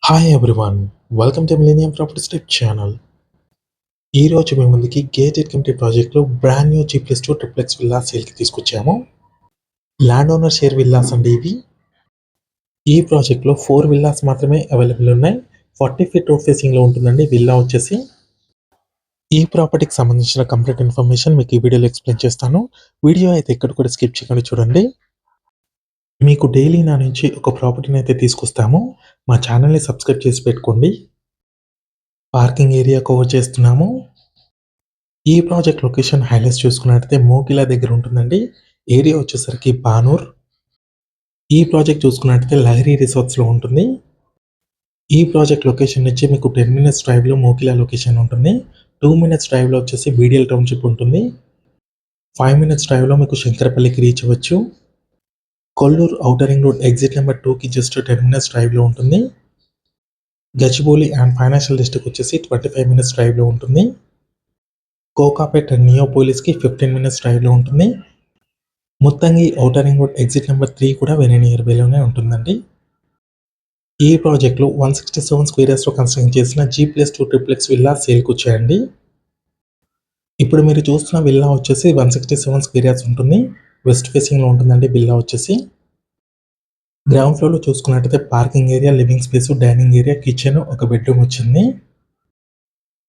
Hi everyone, welcome to millennium properties tip channel. ఈ రోజు మీ ముందుకి గేటెడ్ కమ్యూనిటీ ప్రాజెక్ట్లో brand new G+2 triplex villa సేల్కి తీసుకొచ్చాము. ల్యాండ్ ఓనర్ షేర్ విల్లాస్ అండి ఇవి. ఈ ప్రాజెక్ట్లో 4 విల్లాస్ మాత్రమే అవైలబుల్ ఉన్నాయి. 40 ఫీట్ రోడ్ ఫేసింగ్లో ఉంటుందండి విల్లా వచ్చేసి. ఈ ప్రాపర్టీకి సంబంధించిన కంప్లీట్ ఇన్ఫర్మేషన్ మీకు ఈ వీడియోలో ఎక్స్ప్లెయిన్ చేస్తాను. వీడియో అయితే ఎక్కడ కూడా స్కిప్ చేయకుండా చూడండి. మీకు డైలీ నా నుంచి ఒక ప్రాపర్టీని అయితే తీసుకొస్తాము. మా ఛానల్ని సబ్స్క్రైబ్ చేసి పెట్టుకోండి. పార్కింగ్ ఏరియా కవర్ చేస్తున్నాము. ఈ ప్రాజెక్ట్ లొకేషన్ హైలైట్స్ చూసుకున్నట్లయితే మోకిలా దగ్గర ఉంటుందండి. ఏరియా వచ్చేసరికి బానూర్. ఈ ప్రాజెక్ట్ చూసుకున్నట్లయితే లహరి రిసార్ట్స్లో ఉంటుంది. ఈ ప్రాజెక్ట్ లొకేషన్ నుంచి మీకు 10 మినిట్స్ డ్రైవ్లో మోకిలా లొకేషన్ ఉంటుంది. 2 మినిట్స్ డ్రైవ్లో వచ్చేసి బీడిఎల్ టౌన్షిప్ ఉంటుంది. 5 మినిట్స్ డ్రైవ్లో మీకు శంకరపల్లికి రీచ్ అవ్వచ్చు. Kolluru outer ring road exit number 2కి జస్ట్ 10 మినిట్స్ డ్రైవ్లో ఉంటుంది. గచ్చిబౌలి అండ్ ఫైనాన్షియల్ డిస్ట్రిక్ట్ వచ్చేసి 25 మినిట్స్ డ్రైవ్లో ఉంటుంది. కోకాపేట్ నియోపోలిస్కి 15 మినిట్స్ డ్రైవ్లో ఉంటుంది. Muthangi outer ring road exit number 3 కూడా వెరీ నియర్ బైలోనే ఉంటుందండి. ఈ ప్రాజెక్ట్లో 167 స్క్వేర్ యార్డ్స్లో కన్స్ట్రక్ట్ చేసిన G+2 ట్రిప్లెక్స్ విల్లా సేల్కి వచ్చాయండి. ఇప్పుడు మీరు చూస్తున్న విల్లా వచ్చేసి 167 స్క్వేర్ యార్డ్స్ ఉంటుంది. వెస్ట్ ఫేసింగ్లో ఉంటుందండి విల్లా వచ్చేసి. గ్రౌండ్ ఫ్లోర్లో చూసుకున్నట్టయితే parking area, living space, dining area, kitchen, ఒక బెడ్రూమ్ వచ్చింది.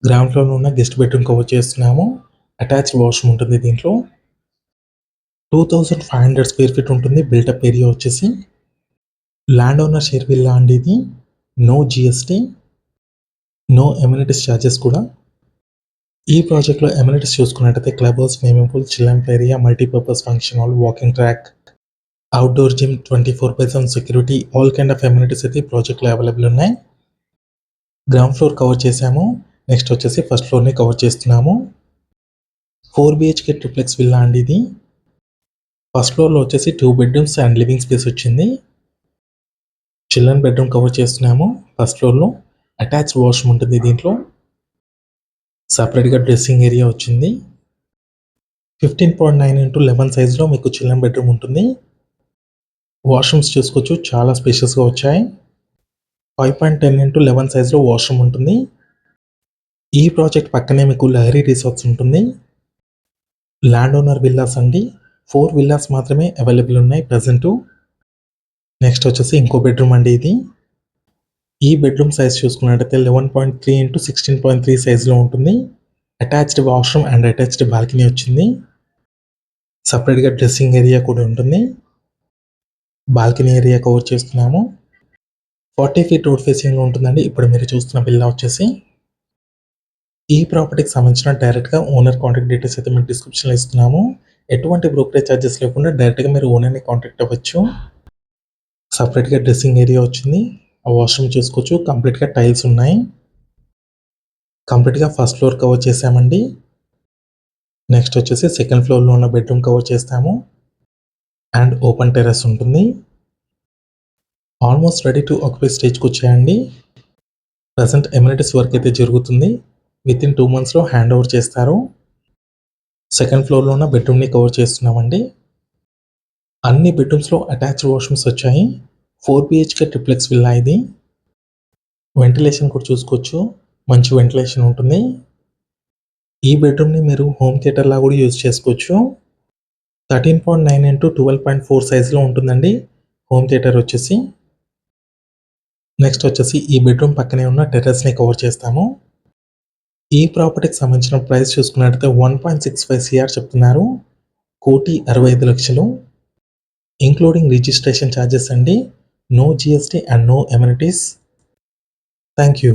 గ్రౌండ్ ఫ్లోర్లో ఉన్న గెస్ట్ బెడ్రూమ్ కవర్ చేస్తున్నాము. అటాచ్డ్ వాష్రూమ్ ఉంటుంది దీంట్లో. 2500 స్క్వేర్ ఫీట్ ఉంటుంది. బిల్టప్ ఏరియా వచ్చేసి. ల్యాండ్ ఓనర్ షేర్ విల్లా అండి ఇది. No GST, no amenities charges కూడా. ఈ ప్రాజెక్ట్లో ఎమ్యూనిటీస్ చూసుకున్నట్టయితే క్లబ్ హౌస్, స్విమ్మింగ్ పూల్, చిల్లంప్ area, multipurpose function hall, walking track, outdoor gym, 24/7 security, all kind of amenities అయితే ఈ ప్రాజెక్ట్లో అవైలబుల్ ఉన్నాయి. గ్రౌండ్ ఫ్లోర్ కవర్ చేసాము. నెక్స్ట్ వచ్చేసి ఫస్ట్ ఫ్లోర్ని కవర్ చేస్తున్నాము. 4 BHK ట్రిప్లెక్స్ విల్లా అండి ఇది. ఫస్ట్ ఫ్లోర్లో వచ్చేసి 2 బెడ్రూమ్స్ అండ్ లివింగ్ స్పేస్ వచ్చింది. చిల్డ్రన్ బెడ్రూమ్ కవర్ చేస్తున్నాము. ఫస్ట్ ఫ్లోర్లో అటాచ్డ్ వాష్రూమ్ ఉంటుంది దీంట్లో. సపరేట్గా డ్రెస్సింగ్ ఏరియా వచ్చింది. 15.9x11 సైజ్లో మీకు చిల్డ్రన్ బెడ్రూమ్ ఉంటుంది. వాష్రూమ్స్ చూసుకోవచ్చు, చాలా స్పేషియస్గా వచ్చాయి. 5.10x11 సైజ్లో వాష్రూమ్ ఉంటుంది. ఈ ప్రాజెక్ట్ పక్కనే మీకు లహరి రిసార్ట్స్ ఉంటుంది. ల్యాండ్ ఓనర్ విల్లాస్ అండి. 4 విల్లాస్ మాత్రమే అవైలబుల్ ఉన్నాయి ప్రజెంటు. నెక్స్ట్ వచ్చేసి ఇంకో బెడ్రూమ్ అండి ఇది. ఈ బెడ్రూమ్ సైజ్ చూసుకున్నట్టయితే 11.3x16.3 సైజ్లో ఉంటుంది. Attached washroom and attached balcony వచ్చింది. సపరేట్గా డ్రెస్సింగ్ ఏరియా కూడా ఉంటుంది. బాల్కనీ ఏరియా కవర్ చేస్తున్నాము. 40 ఫీట్ రోడ్ ఫేసింగ్లో ఉంటుందండి ఇప్పుడు మీరు చూస్తున్న విల్లా వచ్చేసి. ఈ ప్రాపర్టీకి సంబంధించిన డైరెక్ట్గా ఓనర్ కాంటాక్ట్ డీటెయిల్స్ అయితే మీకు డిస్క్రిప్షన్లో ఇస్తున్నాము. ఎటువంటి బ్రోకరేజ్ ఛార్జెస్ లేకుండా డైరెక్ట్గా మీరు ఓనర్ని కాంటాక్ట్ అవ్వచ్చు. సపరేట్గా డ్రెస్సింగ్ ఏరియా వచ్చింది. ఆ వాష్రూమ్ చూసుకోవచ్చు, కంప్లీట్గా టైల్స్ ఉన్నాయి. కంప్లీట్గా ఫస్ట్ ఫ్లోర్ కవర్ చేసామండి. నెక్స్ట్ వచ్చేసి సెకండ్ ఫ్లోర్లో ఉన్న బెడ్రూమ్ కవర్ చేస్తాము. అండ్ ఓపెన్ టెర్రస్ ఉంటుంది. ఆల్మోస్ట్ రెడీ టు ఆక్యుపై స్టేజ్కి వచ్చాయండి. ప్రజెంట్ ఎమ్యూనిటీస్ వర్క్ అయితే జరుగుతుంది. విత్ ఇన్ 2 monthsలో హ్యాండ్ ఓవర్ చేస్తారు. సెకండ్ ఫ్లోర్లో ఉన్న బెడ్రూమ్ని కవర్ చేస్తున్నామండి. అన్ని బెడ్రూమ్స్లో అటాచ్డ్ వాష్రూమ్స్ వచ్చాయి. 4 BHK ట్రిప్లెక్స్ విల్లా ఇది. వెంటిలేషన్ కూడా చూసుకోవచ్చు, మంచి వెంటిలేషన్ ఉంటుంది. ఈ బెడ్రూమ్ని మీరు హోమ్ థియేటర్ లాగా కూడా యూజ్ చేసుకోవచ్చు. 13.9x12.4 సైజ్లో ఉంటుందండి హోమ్ థియేటర్ వచ్చేసి. నెక్స్ట్ వచ్చేసి ఈ బెడ్రూమ్ పక్కనే ఉన్న టెర్రస్ని కవర్ చేస్తాము. ఈ ప్రాపర్టీకి సంబంధించిన ప్రైస్ చూసుకున్నట్టయితే 1.65 CR చెప్తున్నారు. 1,65,00,000 ఇంక్లూడింగ్ రిజిస్ట్రేషన్ ఛార్జెస్ అండి. No GST and no amenities. Thank you.